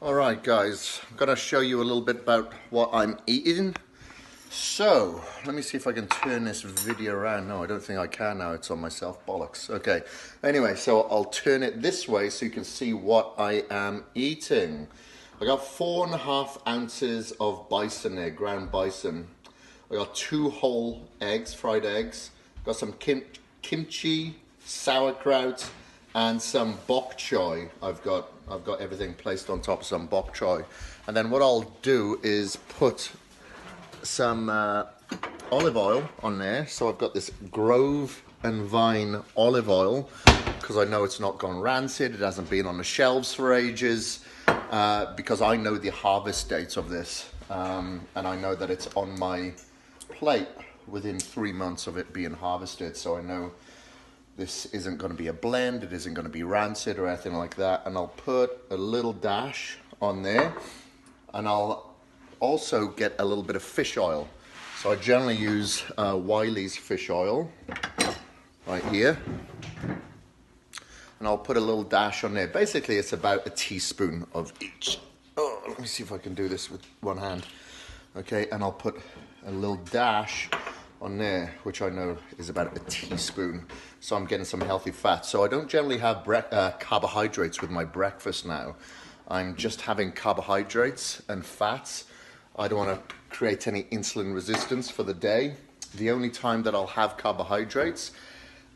Alright guys, I'm going to show you a little bit about what I'm eating. So, let me see if I can turn this video around. No, I don't think I can now, it's on myself, bollocks. Okay, anyway, so I'll turn it this way so you can see what I am eating. I got 4.5 ounces of bison there, ground bison. I got 2 whole eggs, fried eggs. Got some kimchi, sauerkraut, and some bok choy. I've got everything placed on top of some bok choy. And then what I'll do is put some olive oil on there. So I've got this Grove and Vine olive oil because I know it's not gone rancid. It hasn't been on the shelves for ages because I know the harvest date of this and I know that it's on my plate within 3 months of it being harvested. So I know this isn't going to be a blend, it isn't going to be rancid or anything like that. And I'll put a little dash on there, and I'll also get a little bit of fish oil. So I generally use Wiley's fish oil right here, and I'll put a little dash on there. Basically it's about a teaspoon of each. Oh, let me see if I can do this with one hand. Okay, and I'll put a little dash on there, which I know is about a teaspoon. So I'm getting some healthy fat. So I don't generally have carbohydrates with my breakfast now. I'm just having carbohydrates and fats. I don't want to create any insulin resistance for the day. The only time that I'll have carbohydrates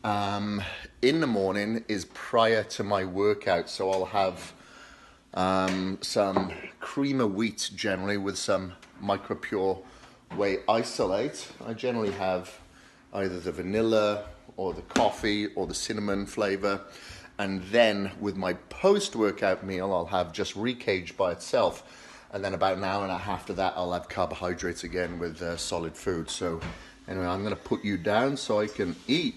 in the morning is prior to my workout. So I'll have some cream of wheat generally with some micro-pure whey isolate. I generally have either the vanilla or the coffee or the cinnamon flavor, and then with my post-workout meal I'll have just recaged by itself, and then about an hour and a half after that I'll have carbohydrates again with solid food. So anyway, I'm going to put you down so I can eat.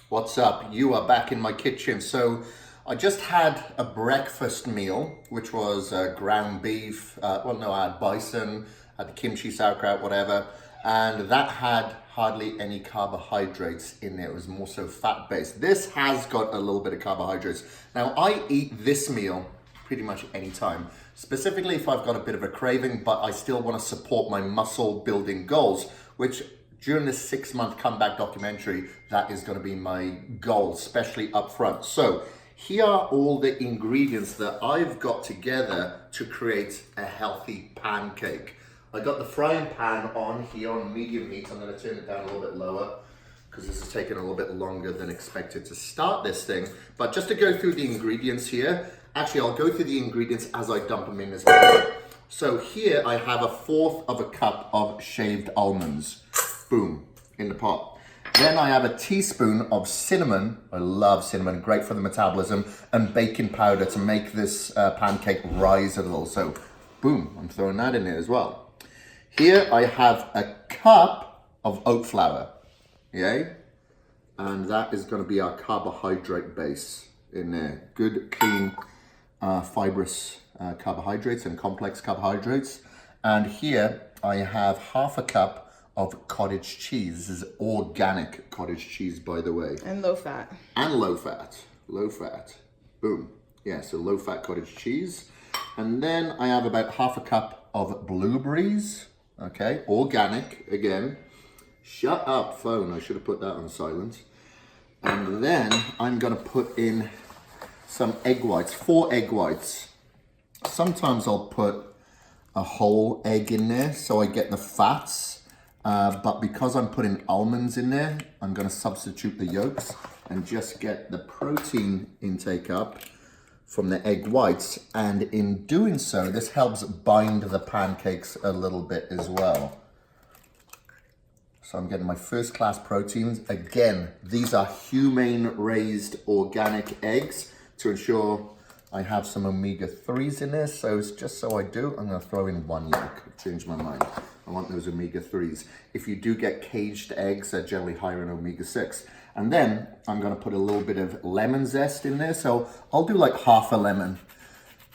What's up? You are back in my kitchen. So I just had a breakfast meal, which was ground beef, I had bison, had the kimchi, sauerkraut, whatever, and that had hardly any carbohydrates in there. It was more so fat-based. This has got a little bit of carbohydrates. Now, I eat this meal pretty much any time, specifically if I've got a bit of a craving, but I still want to support my muscle building goals, which during this 6-month comeback documentary, that is going to be my goal, especially up front. So here are all the ingredients that I've got together to create a healthy pancake. I got the frying pan on here on medium heat. I'm going to turn it down a little bit lower because this is taking a little bit longer than expected to start this thing. But just to go through the ingredients here, actually I'll go through the ingredients as I dump them in this pan. So here I have 1/4 of a cup of shaved almonds. Boom, in the pot. Then I have a teaspoon of cinnamon. I love cinnamon, great for the metabolism, and baking powder to make this pancake rise a little. So boom, I'm throwing that in there as well. Here I have a cup of oat flour, yay? And that is going to be our carbohydrate base in there. Good, clean, fibrous carbohydrates and complex carbohydrates. And here I have 1/2 cup of cottage cheese. This is organic cottage cheese, by the way. And low fat. And low fat, low fat. Boom. Yeah, so low fat cottage cheese. And then I have about 1/2 cup of blueberries. Okay, organic again. Shut up, phone. I should have put that on silent. And then I'm going to put in some egg whites, 4 egg whites. Sometimes I'll put a whole egg in there so I get the fats. But because I'm putting almonds in there, I'm going to substitute the yolks and just get the protein intake up from the egg whites, and in doing so, this helps bind the pancakes a little bit as well. So I'm getting my first class proteins. Again, these are humane raised organic eggs to ensure I have some omega-3s in there. So it's just so I do, I'm gonna throw in 1 yolk. I've changed my mind. I want those omega-3s. If you do get caged eggs, they're generally higher in omega-6. And then I'm going to put a little bit of lemon zest in there. So I'll do like 1/2 a lemon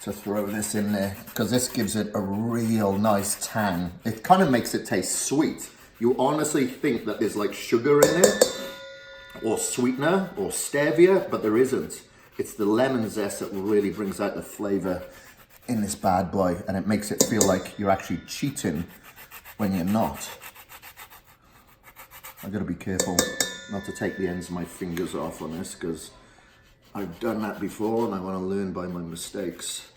to throw this in there because this gives it a real nice tang. It kind of makes it taste sweet. You honestly think that there's like sugar in it or sweetener or stevia, but there isn't. It's the lemon zest that really brings out the flavor in this bad boy, and it makes it feel like you're actually cheating when you're not. I've got to be careful not to take the ends of my fingers off on this, because I've done that before and I want to learn by my mistakes.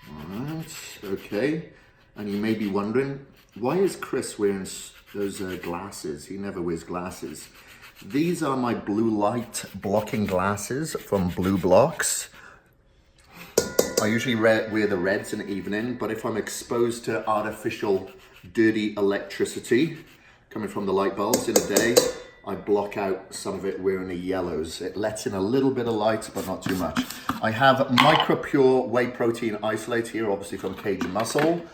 Alright, okay. And you may be wondering, why is Kris wearing those glasses? He never wears glasses. These are my blue light blocking glasses from Blue Blocks. I usually wear the reds in the evening, but if I'm exposed to artificial dirty electricity coming from the light bulbs in the day, I block out some of it wearing the yellows. It lets in a little bit of light, but not too much. I have Micro Pure Whey Protein Isolate here, obviously from Cajun Muscle,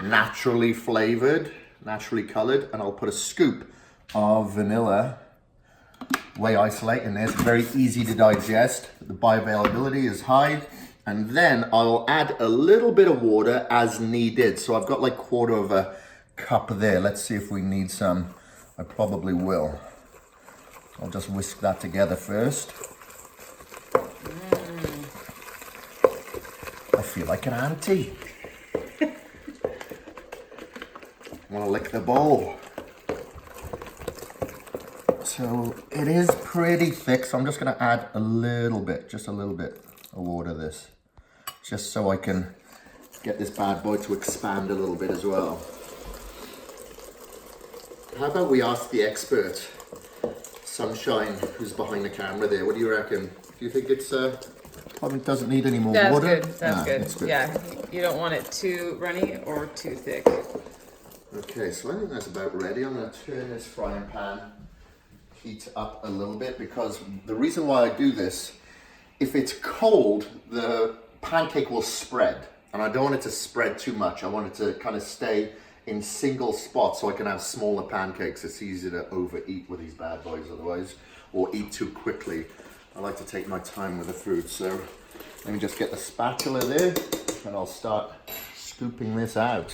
naturally flavored, naturally colored, and I'll put a scoop of vanilla whey isolate in there. It's very easy to digest. The bioavailability is high. And then I'll add a little bit of water as needed. So I've got like 1/4 of a cup there. Let's see if we need some. I probably will. I'll just whisk that together first. I feel like an auntie. I want to lick the bowl. So it is pretty thick, so I'm just going to add a little bit, just a little bit of water this. Just so I can get this bad boy to expand a little bit as well. How about we ask the expert, Sunshine, who's behind the camera there, what do you reckon? Do you think it's probably doesn't need any more water? That's good. That's good. Yeah, you don't want it too runny or too thick. Okay, so I think that's about ready. I'm going to turn this frying pan heat up a little bit, because the reason why I do this, if it's cold, the pancake will spread, and I don't want it to spread too much. I want it to kind of stay in single spots so I can have smaller pancakes. It's easy to overeat with these bad boys otherwise, or eat too quickly. I like to take my time with the food, so let me just get the spatula there and I'll start scooping this out.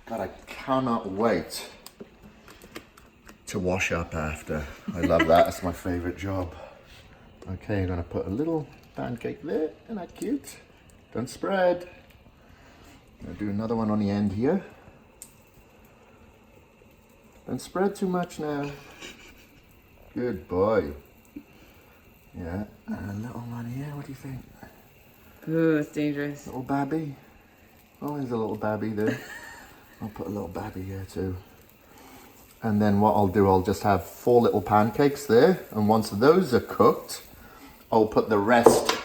God, I cannot wait to wash up after. I love that. It's my favorite job. Okay, I'm gonna put a little pancake there. Isn't that cute? Don't spread. I'm gonna do another one on the end here. Don't spread too much now. Good boy. Yeah, and a little one here. What do you think? Ooh, it's dangerous. Little babby. Oh, there's a little babby there. I'll put a little babby here too. And then what I'll do, I'll just have 4 little pancakes there. And once those are cooked, I'll put the rest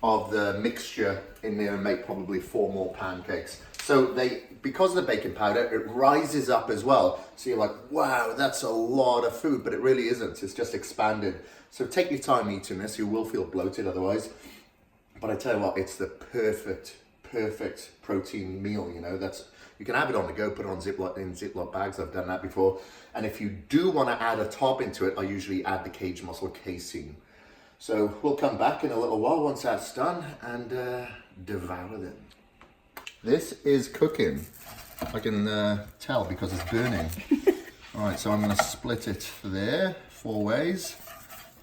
of the mixture in there and make probably 4 more pancakes. So because of the baking powder, it rises up as well. So you're like, wow, that's a lot of food, but it really isn't. It's just expanded. So take your time eating this. You will feel bloated otherwise. But I tell you what, it's the perfect protein meal, you know. You can have it on the go, put it on Ziploc bags. I've done that before. And if you do want to add a topping to it, I usually add the Cajun Muscle casein. So we'll come back in a little while once that's done and devour them. This is cooking. I can tell because it's burning. All right, so I'm going to split it there 4 ways.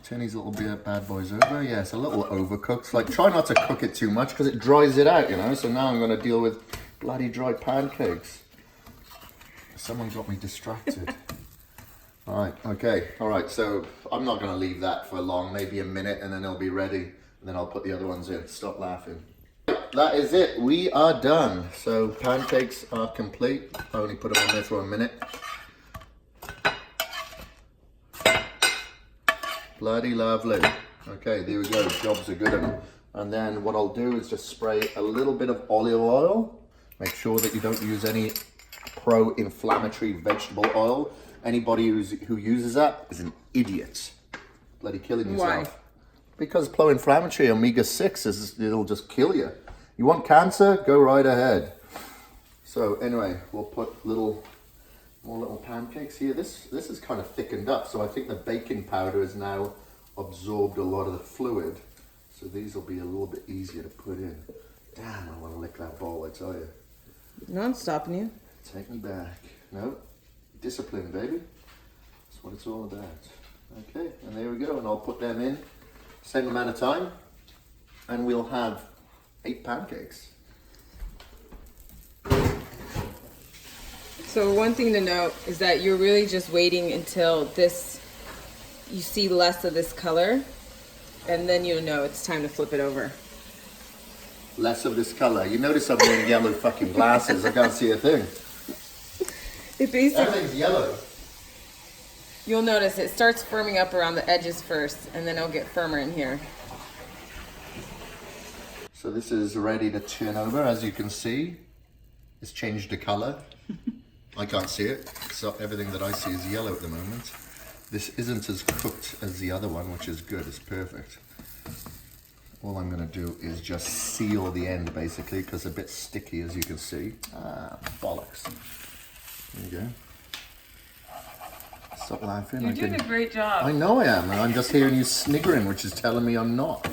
Turn these little bad boys over. Yeah, it's a little overcooked. Like, try not to cook it too much because it dries it out, you know. So now I'm going to deal with bloody dry pancakes. Someone got me distracted. All right, okay. All right, so I'm not going to leave that for long, maybe a minute, and then it'll be ready. And then I'll put the other ones in. Stop laughing. That is it. We are done. So pancakes are complete. I only put them on there for a minute. Bloody lovely. Okay, there we go. Jobs are good. And then what I'll do is just spray a little bit of olive oil. Make sure that you don't use any pro-inflammatory vegetable oil. Anybody who uses that is an idiot. Bloody killing yourself. Why? Because pro-inflammatory omega-6 it'll just kill you. You want cancer? Go right ahead. So anyway, we'll put more little pancakes here. This is kind of thickened up, so I think the baking powder has now absorbed a lot of the fluid. So these will be a little bit easier to put in. Damn, I want to lick that bowl, I tell you. No one's stopping you. Take me back. No, discipline, baby. That's what it's all about. Okay, and there we go. And I'll put them in. Same amount of time. and we'll have 8 pancakes. So one thing to note is that you're really just waiting until you see less of this color, and then you'll know it's time to flip it over. Less of this color. You notice I'm wearing yellow fucking glasses. I can't see a thing. It basically, Everything's yellow. you'll notice it starts firming up around the edges first, and then it'll get firmer in here. So this is ready to turn over. As you can see, it's changed the color. I can't see it, so everything that I see is yellow at the moment. This isn't as cooked as the other one, which is good, it's perfect. All I'm gonna do is just seal the end basically, because it's a bit sticky as you can see. Ah, bollocks. There you go. Stop laughing. You're doing a great job. I know I am, and I'm just hearing you sniggering, which is telling me I'm not.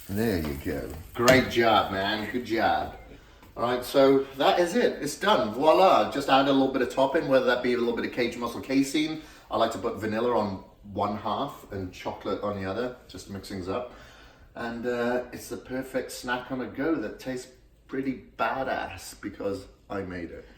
There you go. Great job, man, good job. All right, so that is it. It's done. Voila. Just add a little bit of topping, whether that be a little bit of cage muscle casein. I like to put vanilla on one half and chocolate on the other, just to mix things up. And it's the perfect snack on the go that tastes pretty badass because I made it.